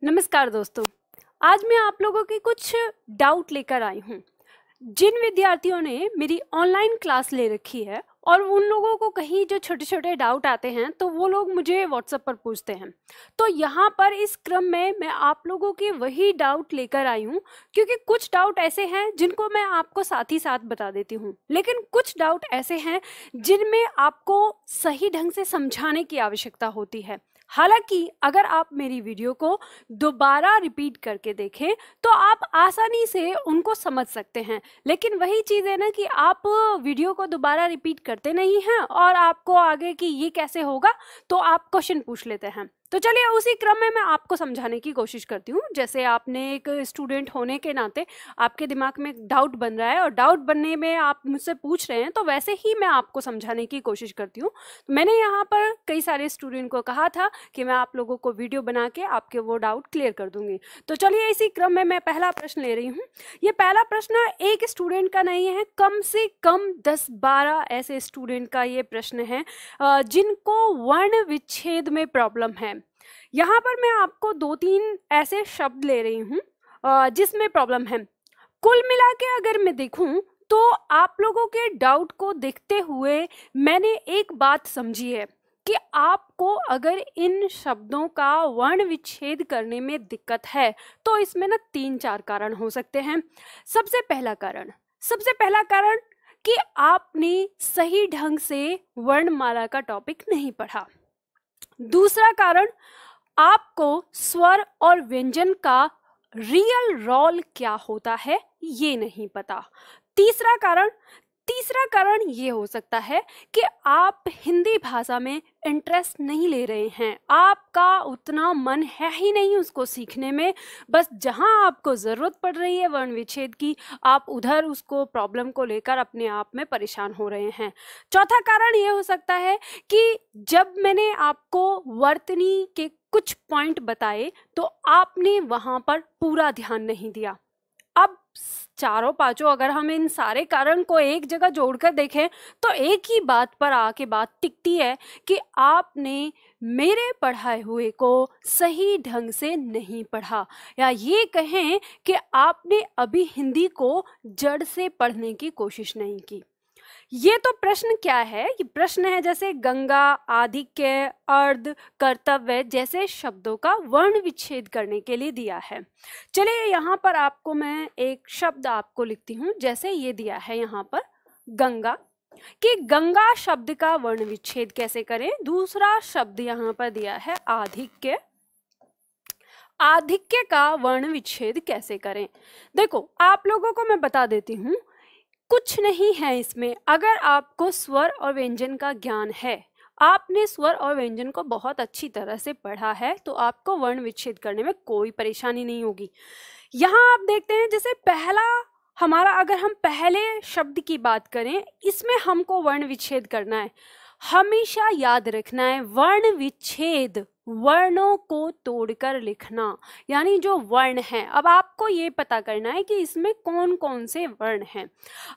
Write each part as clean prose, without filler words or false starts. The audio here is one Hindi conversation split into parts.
नमस्कार दोस्तों, आज मैं आप लोगों के कुछ डाउट लेकर आई हूँ। जिन विद्यार्थियों ने मेरी ऑनलाइन क्लास ले रखी है और उन लोगों को कहीं जो छोटे छोटे डाउट आते हैं तो वो लोग मुझे व्हाट्सएप पर पूछते हैं। तो यहाँ पर इस क्रम में मैं आप लोगों के वही डाउट लेकर आई हूँ, क्योंकि कुछ डाउट ऐसे हैं जिनको मैं आपको साथ ही साथ बता देती हूँ, लेकिन कुछ डाउट ऐसे हैं जिनमें आपको सही ढंग से समझाने की आवश्यकता होती है। हालांकि अगर आप मेरी वीडियो को दोबारा रिपीट करके देखें तो आप आसानी से उनको समझ सकते हैं, लेकिन वही चीज़ है ना कि आप वीडियो को दोबारा रिपीट करते नहीं हैं और आपको आगे कि ये कैसे होगा तो आप क्वेश्चन पूछ लेते हैं। तो चलिए उसी क्रम में मैं आपको समझाने की कोशिश करती हूँ। जैसे आपने एक स्टूडेंट होने के नाते आपके दिमाग में एक डाउट बन रहा है और डाउट बनने में आप मुझसे पूछ रहे हैं, तो वैसे ही मैं आपको समझाने की कोशिश करती हूँ। तो मैंने यहाँ पर कई सारे स्टूडेंट को कहा था कि मैं आप लोगों को वीडियो बना के आपके वो डाउट क्लियर कर दूंगी। तो चलिए इसी क्रम में मैं पहला प्रश्न ले रही हूँ। ये पहला प्रश्न एक स्टूडेंट का नहीं है, कम से कम 10-12 ऐसे स्टूडेंट का ये प्रश्न है जिनको वर्ण विच्छेद में प्रॉब्लम है। यहाँ पर मैं आपको 2-3 ऐसे शब्द ले रही हूँ जिसमें प्रॉब्लम है। कुल मिला के अगर मैं देखूं तो आप लोगों के डाउट को देखते हुए मैंने एक बात समझी है कि आपको अगर इन शब्दों का वर्ण विच्छेद करने में दिक्कत है तो इसमें ना 3-4 कारण हो सकते हैं। सबसे पहला कारण कि आपने सही ढंग से वर्णमाला का टॉपिक नहीं पढ़ा। दूसरा कारण, आपको स्वर और व्यंजन का रियल रोल क्या होता है ये नहीं पता। तीसरा कारण ये हो सकता है कि आप हिंदी भाषा में इंटरेस्ट नहीं ले रहे हैं, आपका उतना मन है ही नहीं उसको सीखने में। बस जहां आपको ज़रूरत पड़ रही है वर्ण विच्छेद की, आप उधर उसको प्रॉब्लम को लेकर अपने आप में परेशान हो रहे हैं। चौथा कारण ये हो सकता है कि जब मैंने आपको वर्तनी के कुछ पॉइंट बताए तो आपने वहां पर पूरा ध्यान नहीं दिया। अब चारों पांचों अगर हम इन सारे कारण को एक जगह जोड़कर देखें तो एक ही बात पर आके बात टिकती है कि आपने मेरे पढ़ाए हुए को सही ढंग से नहीं पढ़ा, या ये कहें कि आपने अभी हिंदी को जड़ से पढ़ने की कोशिश नहीं की। ये तो प्रश्न क्या है, ये प्रश्न है जैसे गंगा, आधिक्य, अर्ध, कर्तव्य जैसे शब्दों का वर्ण विच्छेद करने के लिए दिया है। चलिए यहाँ पर आपको मैं एक शब्द आपको लिखती हूँ, जैसे ये दिया है यहाँ पर गंगा, कि गंगा शब्द का वर्ण विच्छेद कैसे करें। दूसरा शब्द यहाँ पर दिया है आधिक्य, आधिक्य का वर्ण विच्छेद कैसे करें। देखो आप लोगों को मैं बता देती हूँ, कुछ नहीं है इसमें। अगर आपको स्वर और व्यंजन का ज्ञान है, आपने स्वर और व्यंजन को बहुत अच्छी तरह से पढ़ा है, तो आपको वर्ण विच्छेद करने में कोई परेशानी नहीं होगी। यहाँ आप देखते हैं जैसे पहला हमारा, अगर हम पहले शब्द की बात करें, इसमें हमको वर्ण विच्छेद करना है। हमेशा याद रखना है वर्ण विच्छेद, वर्णों को तोड़कर लिखना, यानी जो वर्ण है। अब आपको ये पता करना है कि इसमें कौन कौन से वर्ण हैं।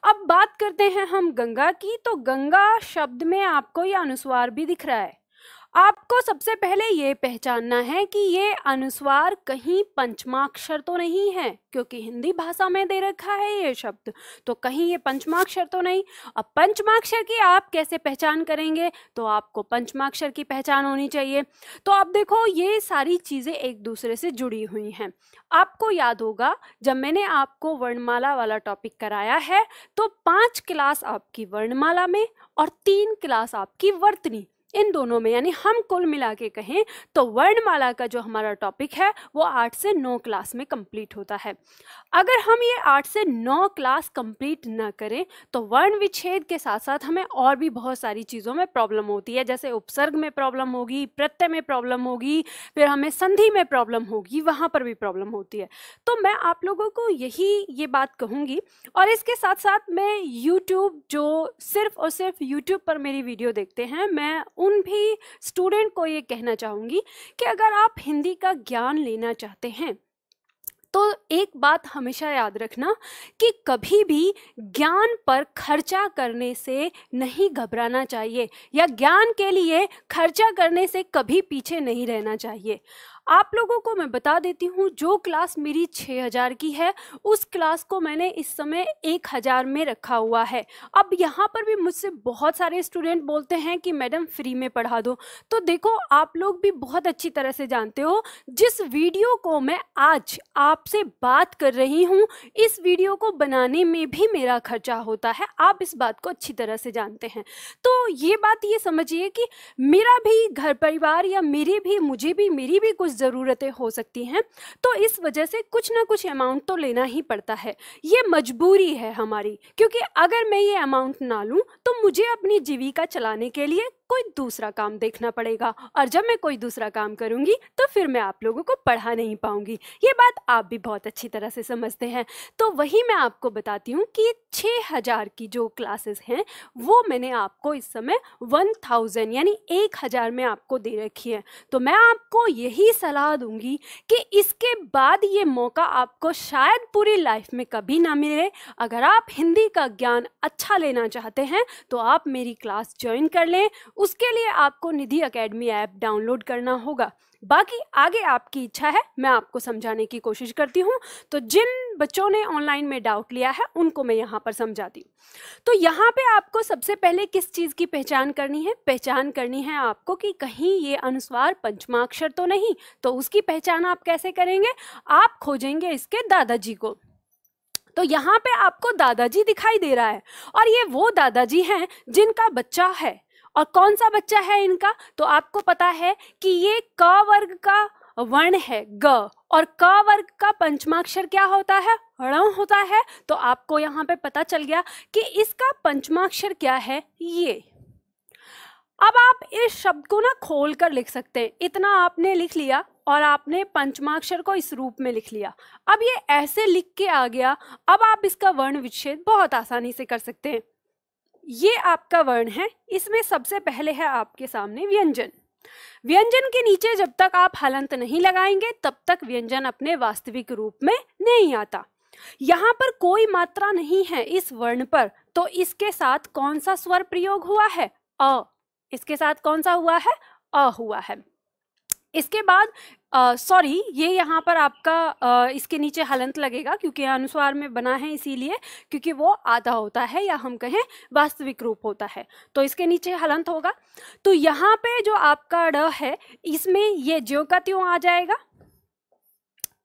अब बात करते हैं हम गंगा की, तो गंगा शब्द में आपको ये अनुस्वार भी दिख रहा है। आपको सबसे पहले ये पहचानना है कि ये अनुस्वार कहीं पंचमाक्षर तो नहीं है, क्योंकि हिंदी भाषा में दे रखा है ये शब्द, तो कहीं ये पंचमाक्षर तो नहीं। अब पंचमाक्षर की आप कैसे पहचान करेंगे, तो आपको पंचमाक्षर की पहचान होनी चाहिए। तो अब देखो ये सारी चीज़ें एक दूसरे से जुड़ी हुई हैं। आपको याद होगा जब मैंने आपको वर्णमाला वाला टॉपिक कराया है तो 5 क्लास आपकी वर्णमाला में और 3 क्लास आपकी वर्तनी, इन दोनों में, यानी हम कुल मिला के कहें तो वर्णमाला का जो हमारा टॉपिक है वो 8 से 9 क्लास में कंप्लीट होता है। अगर हम ये 8 से 9 क्लास कंप्लीट न करें तो वर्ण विच्छेद के साथ साथ हमें और भी बहुत सारी चीज़ों में प्रॉब्लम होती है। जैसे उपसर्ग में प्रॉब्लम होगी, प्रत्यय में प्रॉब्लम होगी, फिर हमें संधि में प्रॉब्लम होगी, वहाँ पर भी प्रॉब्लम होती है। तो मैं आप लोगों को ये बात कहूँगी। और इसके साथ साथ मैं यूट्यूब, जो सिर्फ और सिर्फ यूट्यूब पर मेरी वीडियो देखते हैं, मैं उन भी स्टूडेंट को ये कहना चाहूँगी कि अगर आप हिंदी का ज्ञान लेना चाहते हैं तो एक बात हमेशा याद रखना कि कभी भी ज्ञान पर खर्चा करने से नहीं घबराना चाहिए, या ज्ञान के लिए खर्चा करने से कभी पीछे नहीं रहना चाहिए। आप लोगों को मैं बता देती हूँ, जो क्लास मेरी 6000 की है उस क्लास को मैंने इस समय 1000 में रखा हुआ है। अब यहाँ पर भी मुझसे बहुत सारे स्टूडेंट बोलते हैं कि मैडम फ्री में पढ़ा दो। तो देखो, आप लोग भी बहुत अच्छी तरह से जानते हो, जिस वीडियो को मैं आज आपसे बात कर रही हूँ, इस वीडियो को बनाने में भी मेरा खर्चा होता है। आप इस बात को अच्छी तरह से जानते हैं। तो ये बात ये समझिए कि मेरा भी घर परिवार या मुझे भी मेरी भी कुछ ज़रूरतें हो सकती हैं, तो इस वजह से कुछ ना कुछ अमाउंट तो लेना ही पड़ता है। ये मजबूरी है हमारी, क्योंकि अगर मैं ये अमाउंट ना लूँ तो मुझे अपनी जीविका चलाने के लिए कोई दूसरा काम देखना पड़ेगा, और जब मैं कोई दूसरा काम करूंगी तो फिर मैं आप लोगों को पढ़ा नहीं पाऊंगी। ये बात आप भी बहुत अच्छी तरह से समझते हैं। तो वही मैं आपको बताती हूँ कि 6000 की जो क्लासेस हैं वो मैंने आपको इस समय 1000 यानी 1000 में आपको दे रखी है। तो मैं आपको यही सलाह दूंगी कि इसके बाद ये मौका आपको शायद पूरी लाइफ में कभी ना मिले। अगर आप हिंदी का ज्ञान अच्छा लेना चाहते हैं तो आप मेरी क्लास ज्वाइन कर लें। उसके लिए आपको निधि एकेडमी ऐप डाउनलोड करना होगा। बाकी आगे आपकी इच्छा है, मैं आपको समझाने की कोशिश करती हूँ। तो जिन बच्चों ने ऑनलाइन में डाउट लिया है उनको मैं यहाँ पर समझाती हूँ। तो यहाँ पे आपको सबसे पहले किस चीज़ की पहचान करनी है? पहचान करनी है आपको कि कहीं ये अनुस्वार पंचमाक्षर तो नहीं। तो उसकी पहचान आप कैसे करेंगे? आप खोजेंगे इसके दादाजी को। तो यहाँ पे आपको दादाजी दिखाई दे रहा है, और ये वो दादाजी हैं जिनका बच्चा है। और कौन सा बच्चा है इनका? तो आपको पता है कि ये क वर्ग का वर्ण है ग, और क वर्ग का पंचमाक्षर क्या होता है? ण होता है। तो आपको यहाँ पे पता चल गया कि इसका पंचमाक्षर क्या है, ये। अब आप इस शब्द को ना खोल कर लिख सकते हैं। इतना आपने लिख लिया और आपने पंचमाक्षर को इस रूप में लिख लिया। अब ये ऐसे लिख के आ गया। अब आप इसका वर्ण विच्छेद बहुत आसानी से कर सकते हैं। ये आपका वर्ण है, इसमें सबसे पहले है आपके सामने व्यंजन। व्यंजन के नीचे जब तक आप हलंत नहीं लगाएंगे तब तक व्यंजन अपने वास्तविक रूप में नहीं आता। यहाँ पर कोई मात्रा नहीं है इस वर्ण पर, तो इसके साथ कौन सा स्वर प्रयोग हुआ है? अ। इसके साथ कौन सा हुआ है? अ हुआ है। इसके बाद सॉरी, ये यहाँ पर आपका इसके नीचे हलंत लगेगा, क्योंकि अनुस्वार में बना है इसीलिए, क्योंकि वो आधा होता है या हम कहें वास्तविक रूप होता है, तो इसके नीचे हलंत होगा। तो यहाँ पे जो आपका ड है, इसमें ये ज्यों का त्यों आ जाएगा।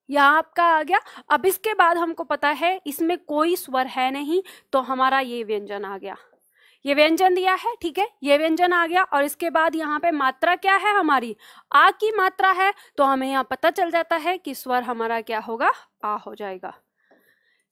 यहाँ आपका आ गया। अब इसके बाद हमको पता है इसमें कोई स्वर है नहीं, तो हमारा ये व्यंजन आ गया। ये व्यंजन दिया है, ठीक है, ये व्यंजन आ गया। और इसके बाद यहाँ पे मात्रा क्या है हमारी? आ की मात्रा है। तो हमें यहाँ पता चल जाता है कि स्वर हमारा क्या होगा? आ हो जाएगा।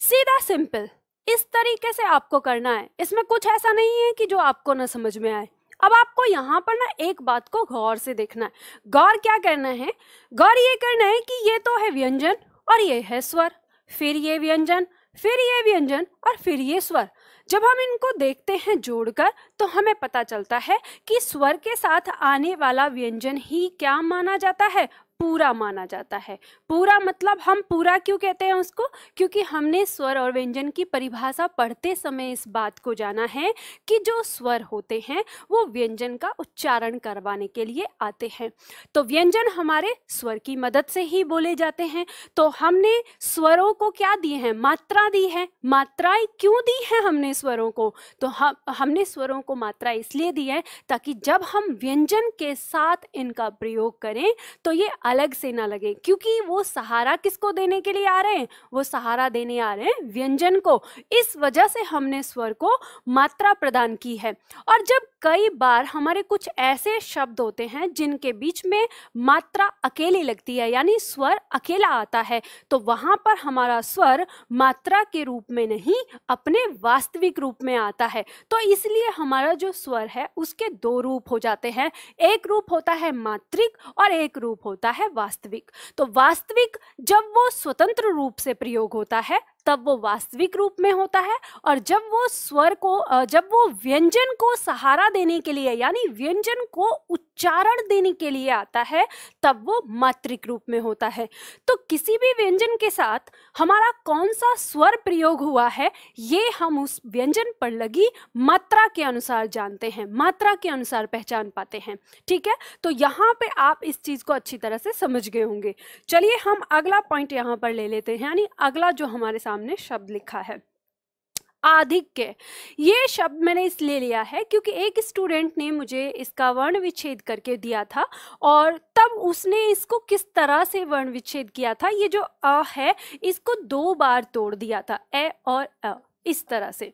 सीधा सिंपल, इस तरीके से आपको करना है। इसमें कुछ ऐसा नहीं है कि जो आपको ना समझ में आए। अब आपको यहाँ पर ना एक बात को गौर से देखना है। गौर क्या करना है? गौर ये करना है कि ये तो है व्यंजन और ये है स्वर, फिर ये व्यंजन, फिर ये व्यंजन और फिर ये स्वर। जब हम इनको देखते हैं जोड़कर तो हमें पता चलता है कि स्वर के साथ आने वाला व्यंजन ही क्या माना जाता है? पूरा माना जाता है। पूरा मतलब हम पूरा क्यों कहते हैं उसको? क्योंकि हमने स्वर और व्यंजन की परिभाषा पढ़ते समय इस बात को जाना है कि जो स्वर होते हैं वो व्यंजन का उच्चारण करवाने के लिए आते हैं। तो व्यंजन हमारे स्वर की मदद से ही बोले जाते हैं। तो हमने स्वरों को क्या दिए हैं? मात्रा दी है। मात्राएं क्यों दी है हमने स्वरों को? तो हमने स्वरों को मात्रा इसलिए दी है ताकि जब हम व्यंजन के साथ इनका प्रयोग करें तो ये अलग से ना लगे, क्योंकि वो सहारा किसको देने के लिए आ रहे हैं? वो सहारा देने आ रहे हैं व्यंजन को। इस वजह से हमने स्वर को मात्रा प्रदान की है। और जब कई बार हमारे कुछ ऐसे शब्द होते हैं जिनके बीच में मात्रा अकेली लगती है, यानी स्वर अकेला आता है, तो वहां पर हमारा स्वर मात्रा के रूप में नहीं अपने वास्तविक रूप में आता है। तो इसलिए हमारा जो स्वर है उसके दो रूप हो जाते हैं। एक रूप होता है मात्रिक और एक रूप होता है वास्तविक। तो वास्तविक जब वो स्वतंत्र रूप से प्रयोग होता है तब वो वास्तविक रूप में होता है, और जब वो स्वर को जब वो व्यंजन को सहारा देने के लिए यानी व्यंजन को उच्चारण देने के लिए आता है तब वो मात्रिक रूप में होता है। तो किसी भी व्यंजन के साथ हमारा कौन सा स्वर प्रयोग हुआ है ये हम उस व्यंजन पर लगी मात्रा के अनुसार जानते हैं, मात्रा के अनुसार पहचान पाते हैं। ठीक है, तो यहाँ पे आप इस चीज को अच्छी तरह से समझ गए होंगे। चलिए हम अगला पॉइंट यहाँ पर ले लेते हैं, यानी अगला जो हमारे सामने शब्द लिखा है आधिक्य। ये शब्द मैंने इसलिए लिया है क्योंकि एक स्टूडेंट ने मुझे इसका वर्ण विच्छेद करके दिया था, और तब उसने इसको किस तरह से वर्ण विच्छेद किया था, ये जो अ है इसको 2 बार तोड़ दिया था, ए और अ, इस तरह से।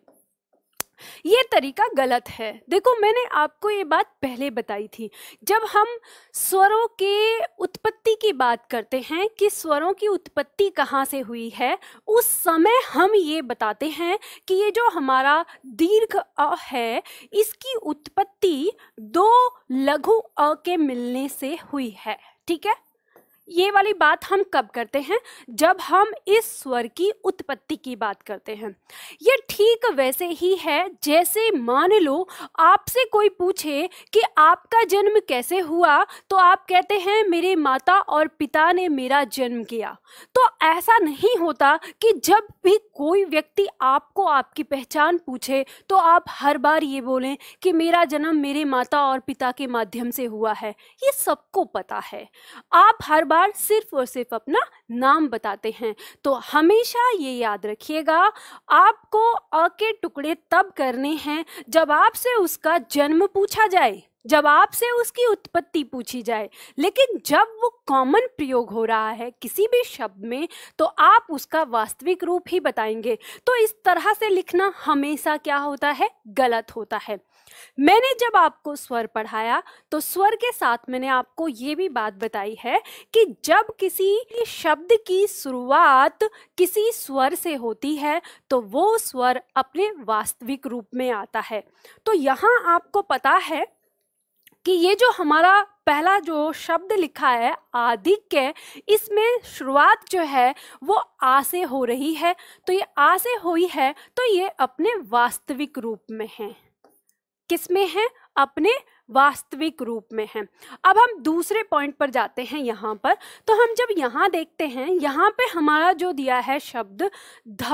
ये तरीका गलत है। देखो मैंने आपको ये बात पहले बताई थी, जब हम स्वरों के उत्पत्ति की बात करते हैं कि स्वरों की उत्पत्ति कहाँ से हुई है, उस समय हम ये बताते हैं कि ये जो हमारा दीर्घ अ है इसकी उत्पत्ति 2 लघु अ के मिलने से हुई है। ठीक है, ये वाली बात हम कब करते हैं, जब हम इस स्वर की उत्पत्ति की बात करते हैं। ये ठीक वैसे ही है जैसे मान लो आपसे कोई पूछे कि आपका जन्म कैसे हुआ, तो आप कहते हैं मेरे माता और पिता ने मेरा जन्म किया। तो ऐसा नहीं होता कि जब भी कोई व्यक्ति आपको आपकी पहचान पूछे तो आप हर बार ये बोलें कि मेरा जन्म मेरे माता और पिता के माध्यम से हुआ है। ये सबको पता है, आप हर बार सिर्फ और सिर्फ अपना नाम बताते हैं। तो हमेशा ये याद रखिएगा, आपको अ के टुकड़े तब करने हैं जब आपसे उसका जन्म पूछा जाए, जब आपसे उसकी उत्पत्ति पूछी जाए। लेकिन जब वो कॉमन प्रयोग हो रहा है किसी भी शब्द में तो आप उसका वास्तविक रूप ही बताएंगे। तो इस तरह से लिखना हमेशा क्या होता है, गलत होता है। मैंने जब आपको स्वर पढ़ाया तो स्वर के साथ मैंने आपको ये भी बात बताई है कि जब किसी शब्द की शुरुआत किसी स्वर से होती है तो वो स्वर अपने वास्तविक रूप में आता है। तो यहाँ आपको पता है कि ये जो हमारा पहला जो शब्द लिखा है आधिक्य, इसमें शुरुआत जो है वो आ से हो रही है। तो ये आ से हुई है तो ये अपने वास्तविक रूप में है। किस में है, अपने वास्तविक रूप में है। अब हम दूसरे पॉइंट पर जाते हैं। यहाँ पर तो हम जब यहाँ देखते हैं, यहाँ पे हमारा जो दिया है शब्द ध,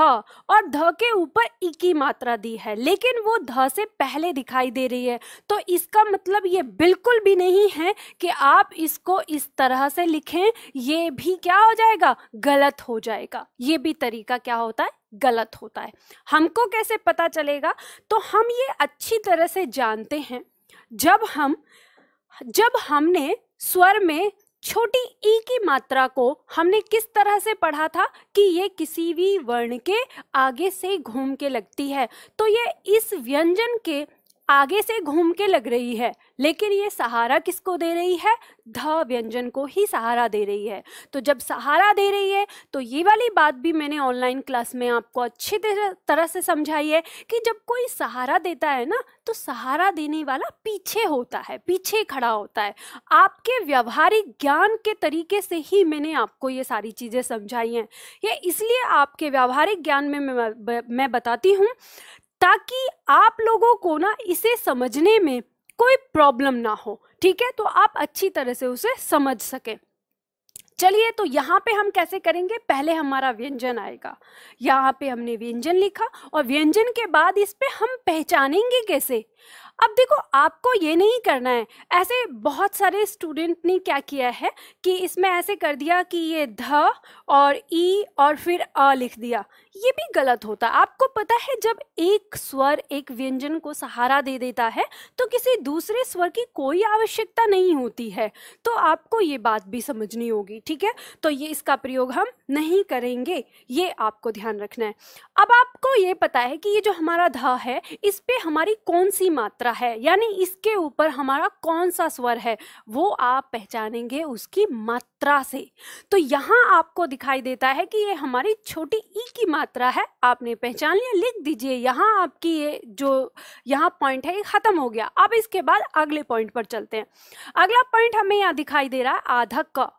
और ध के ऊपर ई की मात्रा दी है, लेकिन वो ध से पहले दिखाई दे रही है। तो इसका मतलब ये बिल्कुल भी नहीं है कि आप इसको इस तरह से लिखें, ये भी क्या हो जाएगा, गलत हो जाएगा। ये भी तरीका क्या होता है, गलत होता है। हमको कैसे पता चलेगा, तो हम ये अच्छी तरह से जानते हैं जब हमने स्वर में छोटी ई की मात्रा को हमने किस तरह से पढ़ा था कि ये किसी भी वर्ण के आगे से घूम के लगती है। तो ये इस व्यंजन के आगे से घूम के लग रही है, लेकिन ये सहारा किसको दे रही है, ध व्यंजन को ही सहारा दे रही है। तो जब सहारा दे रही है तो ये वाली बात भी मैंने ऑनलाइन क्लास में आपको अच्छी तरह से समझाई है कि जब कोई सहारा देता है ना तो सहारा देने वाला पीछे होता है, पीछे खड़ा होता है। आपके व्यवहारिक ज्ञान के तरीके से ही मैंने आपको ये सारी चीजें समझाई हैं। ये इसलिए आपके व्यवहारिक ज्ञान में मैं बताती हूँ ताकि आप लोगों को ना इसे समझने में कोई प्रॉब्लम ना हो। ठीक है, तो आप अच्छी तरह से उसे समझ सके। चलिए, तो यहाँ पे हम कैसे करेंगे, पहले हमारा व्यंजन आएगा। यहाँ पे हमने व्यंजन लिखा और व्यंजन के बाद इस पे हम पहचानेंगे कैसे। अब देखो, आपको ये नहीं करना है। ऐसे बहुत सारे स्टूडेंट ने क्या किया है कि इसमें ऐसे कर दिया कि ये ध और ई और फिर अ लिख दिया। ये भी गलत होता है। आपको पता है जब एक स्वर एक व्यंजन को सहारा दे देता है तो किसी दूसरे स्वर की कोई आवश्यकता नहीं होती है। तो आपको ये बात भी समझनी होगी। ठीक है, तो ये इसका प्रयोग हम नहीं करेंगे, ये आपको ध्यान रखना है। अब आपको ये पता है कि ये जो हमारा ध है इस पे हमारी कौन सी मात्रा है, यानी इसके ऊपर हमारा कौन सा स्वर है, वो आप पहचानेंगे उसकी मात्रा से। तो यहाँ आपको दिखाई देता है कि ये हमारी छोटी ई की मात्रा है। आपने पहचान लिया, लिख दीजिए। यहाँ आपकी ये जो यहाँ पॉइंट है ये खत्म हो गया। अब इसके बाद अगले पॉइंट पर चलते हैं। अगला पॉइंट हमें यहाँ दिखाई दे रहा है आधा क,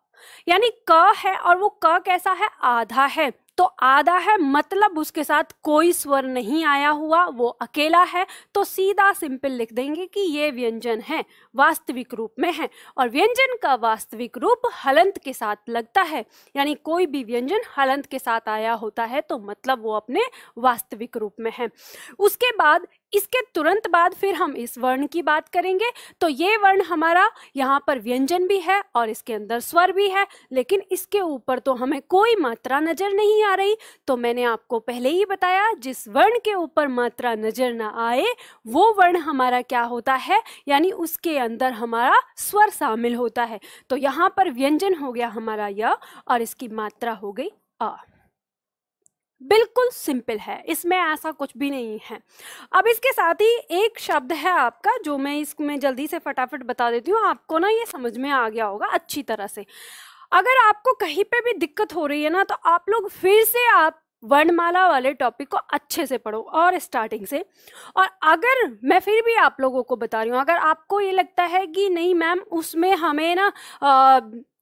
यानी क है और वो क कैसा है, आधा है। तो आधा है मतलब उसके साथ कोई स्वर नहीं आया हुआ, वो अकेला है, तो सीधा सिंपल लिख देंगे कि ये व्यंजन है, वास्तविक रूप में है। और व्यंजन का वास्तविक रूप हलंत के साथ लगता है, यानी कोई भी व्यंजन हलंत के साथ आया होता है तो मतलब वो अपने वास्तविक रूप में है। उसके बाद इसके तुरंत बाद फिर हम इस वर्ण की बात करेंगे। तो ये वर्ण हमारा यहाँ पर व्यंजन भी है और इसके अंदर स्वर भी है, लेकिन इसके ऊपर तो हमें कोई मात्रा नजर नहीं आ रही। तो मैंने आपको पहले ही बताया, जिस वर्ण के ऊपर मात्रा नजर ना आए वो वर्ण हमारा क्या होता है, यानी उसके अंदर हमारा स्वर शामिल होता है। तो यहाँ पर व्यंजन हो गया हमारा य और इसकी मात्रा हो गई अ। बिल्कुल सिंपल है, इसमें ऐसा कुछ भी नहीं है। अब इसके साथ ही एक शब्द है आपका, जो मैं इसमें जल्दी से फटाफट बता देती हूँ, आपको ना ये समझ में आ गया होगा अच्छी तरह से। अगर आपको कहीं पे भी दिक्कत हो रही है ना, तो आप लोग फिर से आप वर्णमाला वाले टॉपिक को अच्छे से पढ़ो और स्टार्टिंग से। और अगर मैं फिर भी आप लोगों को बता रही हूँ, अगर आपको ये लगता है कि नहीं मैम उसमें हमें ना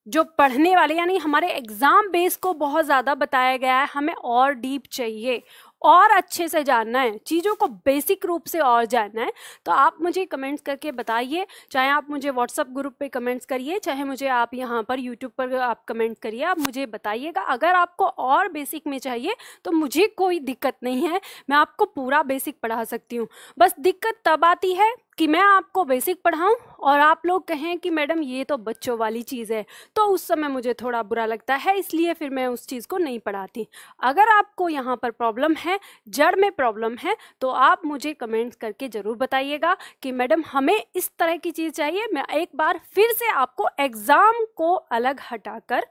जो पढ़ने वाले यानी हमारे एग्जाम बेस को बहुत ज़्यादा बताया गया है, हमें और डीप चाहिए और अच्छे से जानना है, चीज़ों को बेसिक रूप से और जानना है, तो आप मुझे कमेंट्स करके बताइए। चाहे आप मुझे व्हाट्सएप ग्रुप पे कमेंट्स करिए, चाहे मुझे आप यहाँ पर यूट्यूब पर आप कमेंट करिए, आप मुझे बताइएगा। अगर आपको और बेसिक में चाहिए तो मुझे कोई दिक्कत नहीं है, मैं आपको पूरा बेसिक पढ़ा सकती हूँ। बस दिक्कत तब आती है कि मैं आपको बेसिक पढ़ाऊं और आप लोग कहें कि मैडम ये तो बच्चों वाली चीज़ है, तो उस समय मुझे थोड़ा बुरा लगता है, इसलिए फिर मैं उस चीज़ को नहीं पढ़ाती। अगर आपको यहाँ पर प्रॉब्लम है, जड़ में प्रॉब्लम है, तो आप मुझे कमेंट्स करके ज़रूर बताइएगा कि मैडम हमें इस तरह की चीज़ चाहिए। मैं एक बार फिर से आपको एग्ज़ाम को अलग हटाकर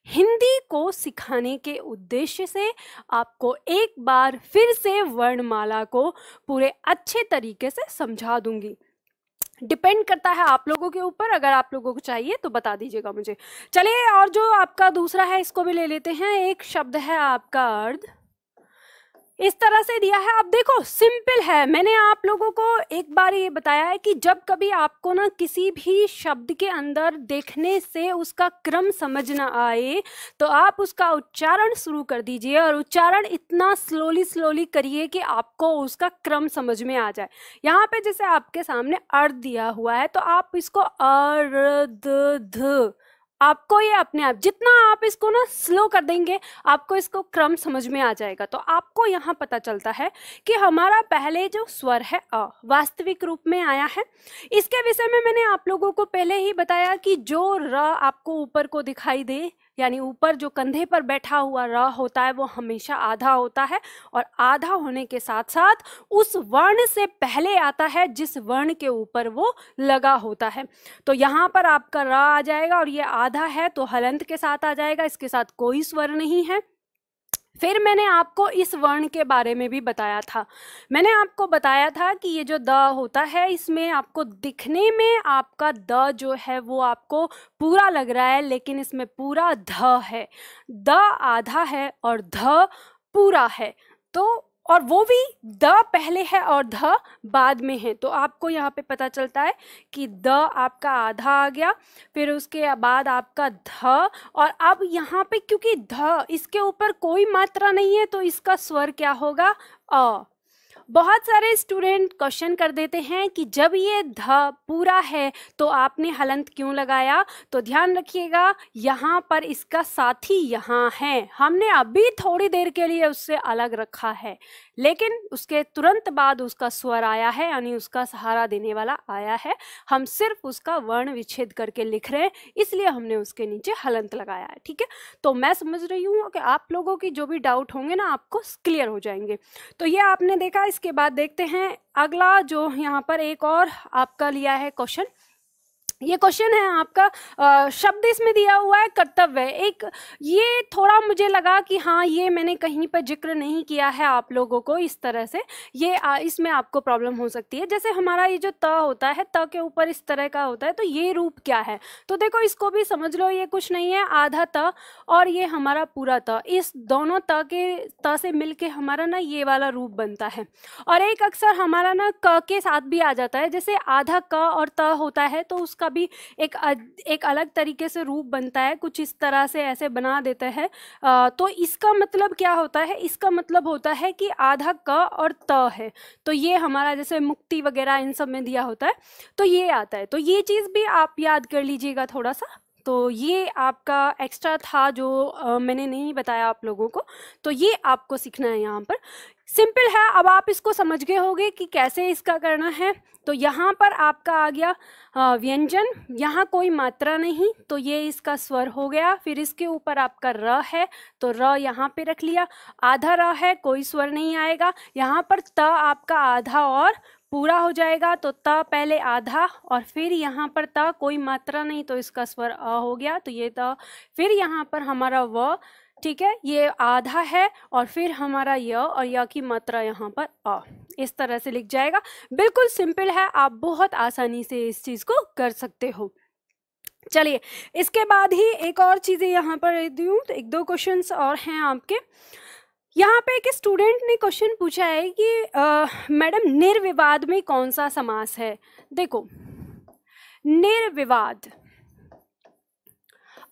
हिंदी को सिखाने के उद्देश्य से आपको एक बार फिर से वर्णमाला को पूरे अच्छे तरीके से समझा दूंगी। डिपेंड करता है आप लोगों के ऊपर, अगर आप लोगों को चाहिए तो बता दीजिएगा मुझे। चलिए, और जो आपका दूसरा है इसको भी ले लेते हैं। एक शब्द है आपका अर्ध, इस तरह से दिया है। अब देखो सिंपल है, मैंने आप लोगों को एक बार ये बताया है कि जब कभी आपको ना किसी भी शब्द के अंदर देखने से उसका क्रम समझ ना आए, तो आप उसका उच्चारण शुरू कर दीजिए और उच्चारण इतना स्लोली करिए कि आपको उसका क्रम समझ में आ जाए। यहाँ पे जैसे आपके सामने अर्ध दिया हुआ है, तो आप इसको अर्ध, आपको ये अपने आप जितना आप इसको ना स्लो कर देंगे, आपको इसको क्रम समझ में आ जाएगा। तो आपको यहाँ पता चलता है कि हमारा पहले जो स्वर है अ वास्तविक रूप में आया है। इसके विषय में मैंने आप लोगों को पहले ही बताया कि जो र आपको ऊपर को दिखाई दे, यानी ऊपर जो कंधे पर बैठा हुआ र होता है, वो हमेशा आधा होता है, और आधा होने के साथ साथ उस वर्ण से पहले आता है जिस वर्ण के ऊपर वो लगा होता है। तो यहाँ पर आपका र आ जाएगा और ये आधा है तो हलंत के साथ आ जाएगा, इसके साथ कोई स्वर नहीं है। फिर मैंने आपको इस वर्ण के बारे में भी बताया था। मैंने आपको बताया था कि ये जो द होता है, इसमें आपको दिखने में आपका द जो है वो आपको पूरा लग रहा है, लेकिन इसमें पूरा ध है। द आधा है और ध पूरा है, तो और वो भी द पहले है और ध बाद में है। तो आपको यहाँ पे पता चलता है कि द आपका आधा आ गया, फिर उसके बाद आपका ध, और अब यहाँ पे क्योंकि ध इसके ऊपर कोई मात्रा नहीं है, तो इसका स्वर क्या होगा, अ। बहुत सारे स्टूडेंट क्वेश्चन कर देते हैं कि जब ये ध पूरा है तो आपने हलंत क्यों लगाया। तो ध्यान रखिएगा, यहाँ पर इसका साथी यहाँ है, हमने अभी थोड़ी देर के लिए उससे अलग रखा है, लेकिन उसके तुरंत बाद उसका स्वर आया है, यानी उसका सहारा देने वाला आया है। हम सिर्फ उसका वर्ण विच्छेद करके लिख रहे हैं, इसलिए हमने उसके नीचे हलंत लगाया है। ठीक है, तो मैं समझ रही हूँ कि आप लोगों की जो भी डाउट होंगे ना, आपको क्लियर हो जाएंगे। तो ये आपने देखा। इसके बाद देखते हैं अगला, जो यहाँ पर एक और आपका लिया है क्वेश्चन। ये क्वेश्चन है आपका, शब्द इसमें दिया हुआ है कर्तव्य। एक ये थोड़ा मुझे लगा कि हाँ, ये मैंने कहीं पर जिक्र नहीं किया है आप लोगों को इस तरह से, ये इसमें आपको प्रॉब्लम हो सकती है। जैसे हमारा ये जो त होता है, त के ऊपर इस तरह का होता है, तो ये रूप क्या है। तो देखो इसको भी समझ लो, ये कुछ नहीं है, आधा त और ये हमारा पूरा त, इस दोनों त से मिलके हमारा ना ये वाला रूप बनता है। और एक अक्सर हमारा ना क के साथ भी आ जाता है, जैसे आधा क और त होता है तो उसका भी एक अलग तरीके से रूप बनता है, कुछ इस तरह से ऐसे बना देते हैं। तो इसका मतलब क्या होता है? इसका मतलब होता है कि आधा क और त है, तो ये हमारा जैसे मुक्ति वगैरह इन सब में दिया होता है, तो ये आता है। तो ये चीज़ भी आप याद कर लीजिएगा थोड़ा सा। तो ये आपका एक्स्ट्रा था जो मैंने नहीं बताया आप लोगों को, तो ये आपको सीखना है। यहाँ पर सिंपल है, अब आप इसको समझ गए होंगे कि कैसे इसका करना है। तो यहाँ पर आपका आ गया व्यंजन, यहाँ कोई मात्रा नहीं, तो ये इसका स्वर हो गया। फिर इसके ऊपर आपका र है, तो र यहाँ पे रख लिया। आधा र है, कोई स्वर नहीं आएगा। यहाँ पर त आपका आधा और पूरा हो जाएगा, तो त पहले आधा और फिर यहाँ पर त कोई मात्रा नहीं, तो इसका स्वर अ हो गया, तो ये त। फिर यहाँ पर हमारा व, ठीक है, ये आधा है और फिर हमारा य और य की मात्रा यहाँ पर अ, इस तरह से लिख जाएगा। बिल्कुल सिंपल है, आप बहुत आसानी से इस चीज़ को कर सकते हो। चलिए, इसके बाद ही एक और चीज़ें यहाँ पर दूँ, तो एक दो क्वेश्चंस और हैं आपके। यहाँ पे एक स्टूडेंट ने क्वेश्चन पूछा है कि मैडम निर्विवाद में कौन सा समास है? देखो, निर्विवाद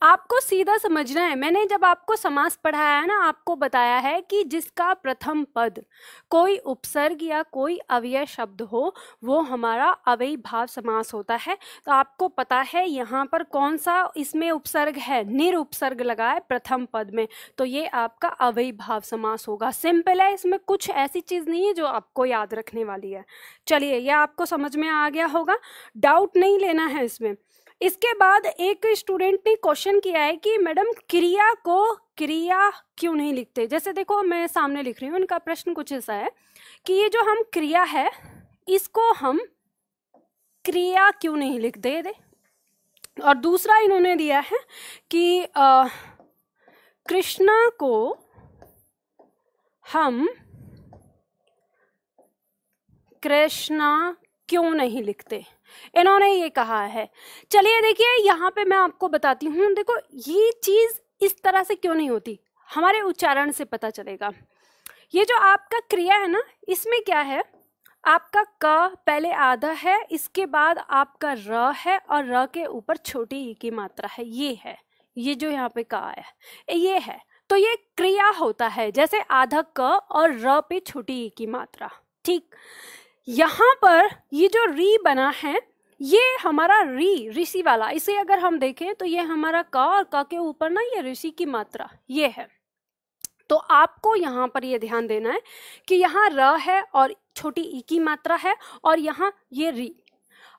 आपको सीधा समझना है। मैंने जब आपको समास पढ़ाया है ना, आपको बताया है कि जिसका प्रथम पद कोई उपसर्ग या कोई अव्यय शब्द हो, वो हमारा अव्ययी भाव समास होता है। तो आपको पता है यहाँ पर कौन सा इसमें उपसर्ग है, निरुपसर्ग लगा है प्रथम पद में, तो ये आपका अव्ययी भाव समास होगा। सिंपल है, इसमें कुछ ऐसी चीज़ नहीं है जो आपको याद रखने वाली है। चलिए, यह आपको समझ में आ गया होगा, डाउट नहीं लेना है इसमें। इसके बाद एक स्टूडेंट ने क्वेश्चन किया है कि मैडम क्रिया को क्रिया क्यों नहीं लिखते? जैसे देखो, मैं सामने लिख रही हूँ, इनका प्रश्न कुछ ऐसा है कि ये जो हम क्रिया है, इसको हम क्रिया क्यों नहीं लिखते दे। और दूसरा इन्होंने दिया है कि कृष्णा को हम कृष्णा क्यों नहीं लिखते, इन्होंने ये कहा है। चलिए देखिए, यहाँ पे मैं आपको बताती हूँ। देखो, ये चीज़ इस तरह से क्यों नहीं होती, हमारे उच्चारण से पता चलेगा। ये जो आपका क्रिया है ना, इसमें क्या है, आपका क पहले आधा है, इसके बाद आपका र है और र के ऊपर छोटी ई की मात्रा है। ये है, ये जो यहाँ पे का है, ये है। तो ये क्रिया होता है, जैसे आधा क और र पे छोटी ई की मात्रा। ठीक, यहाँ पर ये जो री बना है, ये हमारा री, ऋषि वाला, इसे अगर हम देखें तो ये हमारा क और क के ऊपर ना ये ऋषि की मात्रा ये है। तो आपको यहाँ पर ये ध्यान देना है कि यहाँ र है और छोटी ई की मात्रा है और यहाँ ये री।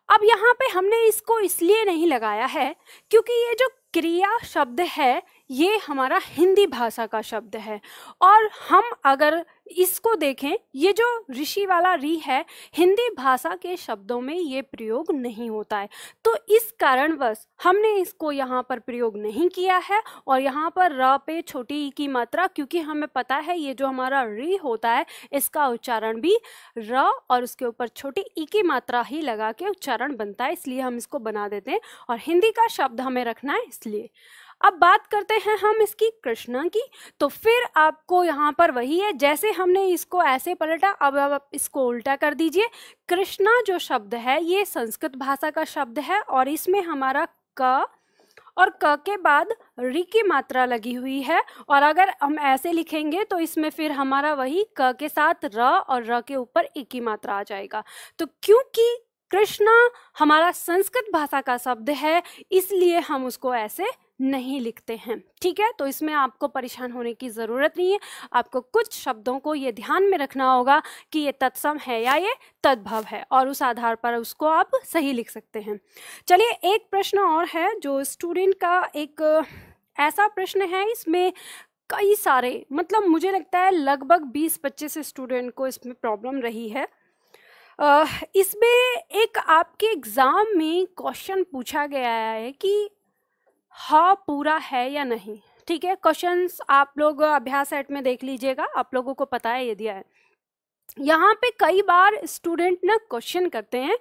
अब यहाँ पे हमने इसको इसलिए नहीं लगाया है क्योंकि ये जो क्रिया शब्द है, ये हमारा हिंदी भाषा का शब्द है, और हम अगर इसको देखें, ये जो ऋषि वाला री है, हिंदी भाषा के शब्दों में ये प्रयोग नहीं होता है। तो इस कारणवश हमने इसको यहाँ पर प्रयोग नहीं किया है। और यहाँ पर र पे छोटी ई की मात्रा, क्योंकि हमें पता है ये जो हमारा री होता है, इसका उच्चारण भी र और उसके ऊपर छोटी ई की मात्रा ही लगा के उच्चारण बनता है, इसलिए हम इसको बना देते हैं। और हिंदी का शब्द हमें रखना है इसलिए। अब बात करते हैं हम इसकी कृष्णा की। तो फिर आपको यहाँ पर वही है, जैसे हमने इसको ऐसे पलटा, अब आप इसको उल्टा कर दीजिए। कृष्णा जो शब्द है, ये संस्कृत भाषा का शब्द है और इसमें हमारा क और क के बाद री की मात्रा लगी हुई है। और अगर हम ऐसे लिखेंगे तो इसमें फिर हमारा वही क के साथ र और र के ऊपर ई की मात्रा आ जाएगा। तो क्योंकि कृष्णा हमारा संस्कृत भाषा का शब्द है, इसलिए हम उसको ऐसे नहीं लिखते हैं। ठीक है, तो इसमें आपको परेशान होने की ज़रूरत नहीं है। आपको कुछ शब्दों को ये ध्यान में रखना होगा कि ये तत्सम है या ये तद्भव है, और उस आधार पर उसको आप सही लिख सकते हैं। चलिए, एक प्रश्न और है जो स्टूडेंट का एक ऐसा प्रश्न है, इसमें कई सारे, मतलब मुझे लगता है लगभग 20-25 स्टूडेंट को इसमें प्रॉब्लम रही है। इसमें एक आपके एग्ज़ाम में क्वेश्चन पूछा गया है कि हाँ पूरा है या नहीं। ठीक है, क्वेश्चंस आप लोग अभ्यास सेट में देख लीजिएगा, आप लोगों को पता है ये दिया है। यहाँ पे कई बार स्टूडेंट ना क्वेश्चन करते हैं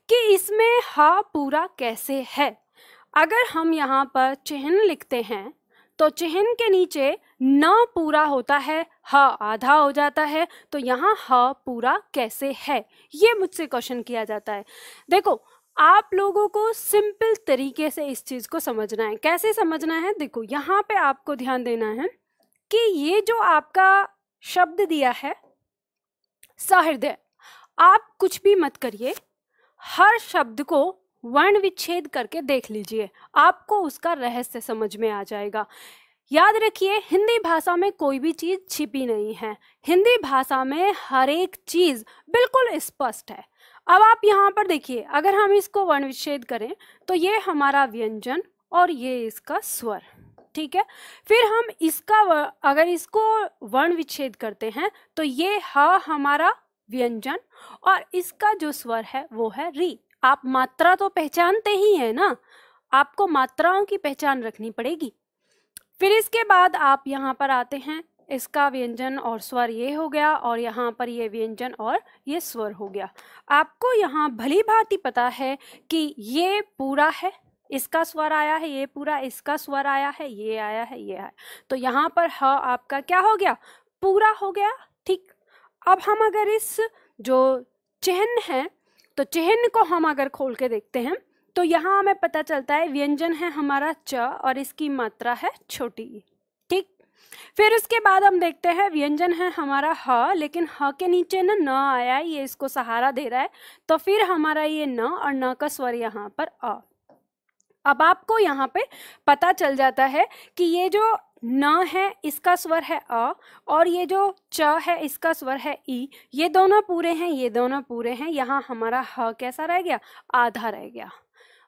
कि इसमें हाँ पूरा कैसे है। अगर हम यहाँ पर चिन्ह लिखते हैं तो चिन्ह के नीचे न पूरा होता है, ह आधा हो जाता है, तो यहाँ ह पूरा कैसे है, ये मुझसे क्वेश्चन किया जाता है। देखो, आप लोगों को सिंपल तरीके से इस चीज को समझना है। कैसे समझना है? देखो, यहाँ पे आपको ध्यान देना है कि ये जो आपका शब्द दिया है सहृदय, आप कुछ भी मत करिए, हर शब्द को वर्ण विच्छेद करके देख लीजिए, आपको उसका रहस्य समझ में आ जाएगा। याद रखिए, हिंदी भाषा में कोई भी चीज छिपी नहीं है। हिंदी भाषा में हर एक चीज बिल्कुल स्पष्ट है। अब आप यहाँ पर देखिए, अगर हम इसको वर्ण विच्छेद करें तो ये हमारा व्यंजन और ये इसका स्वर, ठीक है। फिर हम इसका अगर इसको वर्ण विच्छेद करते हैं तो ये ह हमारा व्यंजन और इसका जो स्वर है वो है री। आप मात्रा तो पहचानते ही हैं ना, आपको मात्राओं की पहचान रखनी पड़ेगी। फिर इसके बाद आप यहाँ पर आते हैं, इसका व्यंजन और स्वर ये हो गया और यहाँ पर ये व्यंजन और ये स्वर हो गया। आपको यहाँ भली भांति पता है कि ये पूरा है, इसका स्वर आया है, ये पूरा इसका स्वर आया है, ये आया है, ये आया, तो यहाँ पर ह आपका क्या हो गया? पूरा हो गया। ठीक, अब हम अगर इस जो चिह्न है तो चिह्न को हम अगर खोल के देखते हैं तो यहाँ हमें पता चलता है व्यंजन है हमारा च और इसकी मात्रा है छोटी ई। ठीक, फिर इसके बाद हम देखते हैं व्यंजन है हमारा ह, लेकिन ह के नीचे न आया है, ये इसको सहारा दे रहा है, तो फिर हमारा ये न और न का स्वर यहाँ पर अ। अब आपको यहाँ पे पता चल जाता है कि ये जो न है इसका स्वर है अ और ये जो च है इसका स्वर है ई, ये दोनों पूरे हैं, ये दोनों पूरे हैं। यहाँ हमारा ह कैसा रह गया? आधा रह गया।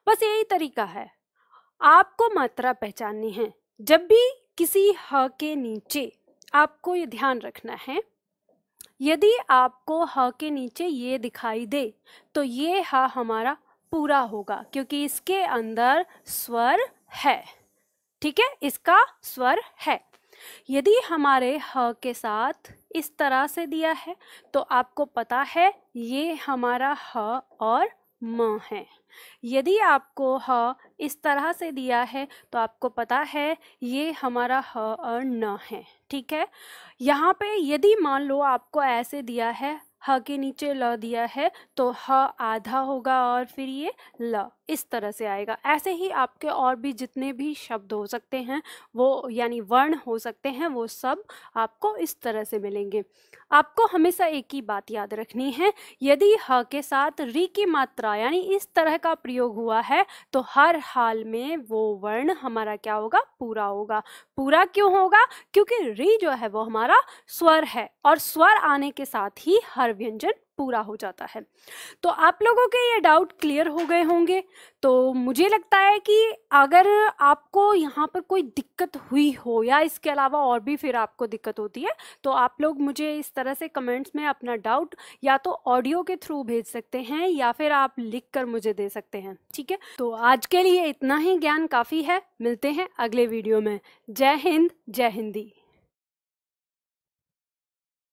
बस यही तरीका है, आपको मात्रा पहचाननी है। जब भी किसी ह के नीचे आपको ये ध्यान रखना है, यदि आपको ह के नीचे ये दिखाई दे तो ये ह हमारा पूरा होगा, क्योंकि इसके अंदर स्वर है। ठीक है, इसका स्वर है। यदि हमारे ह के साथ इस तरह से दिया है तो आपको पता है ये हमारा ह और म है। यदि आपको ह इस तरह से दिया है तो आपको पता है ये हमारा ह और न है। ठीक है, यहाँ पे यदि मान लो आपको ऐसे दिया है, ह के नीचे ल दिया है तो ह आधा होगा और फिर ये ल इस तरह से आएगा। ऐसे ही आपके और भी जितने भी शब्द हो सकते हैं वो, यानी वर्ण हो सकते हैं, वो सब आपको इस तरह से मिलेंगे। आपको हमेशा एक ही बात याद रखनी है, यदि ह के साथ री की मात्रा यानी इस तरह का प्रयोग हुआ है तो हर हाल में वो वर्ण हमारा क्या होगा? पूरा होगा। पूरा क्यों होगा? क्योंकि री जो है वो हमारा स्वर है और स्वर आने के साथ ही हर व्यंजन पूरा हो जाता है। तो आप लोगों के ये डाउट क्लियर हो गए होंगे। तो मुझे लगता है कि अगर आपको यहाँ पर कोई दिक्कत हुई हो या इसके अलावा और भी फिर आपको दिक्कत होती है तो आप लोग मुझे इस तरह से कमेंट्स में अपना डाउट या तो ऑडियो के थ्रू भेज सकते हैं या फिर आप लिख कर मुझे दे सकते हैं। ठीक है, तो आज के लिए इतना ही ज्ञान काफ़ी है। मिलते हैं अगले वीडियो में। जय हिंद, जय हिंदी।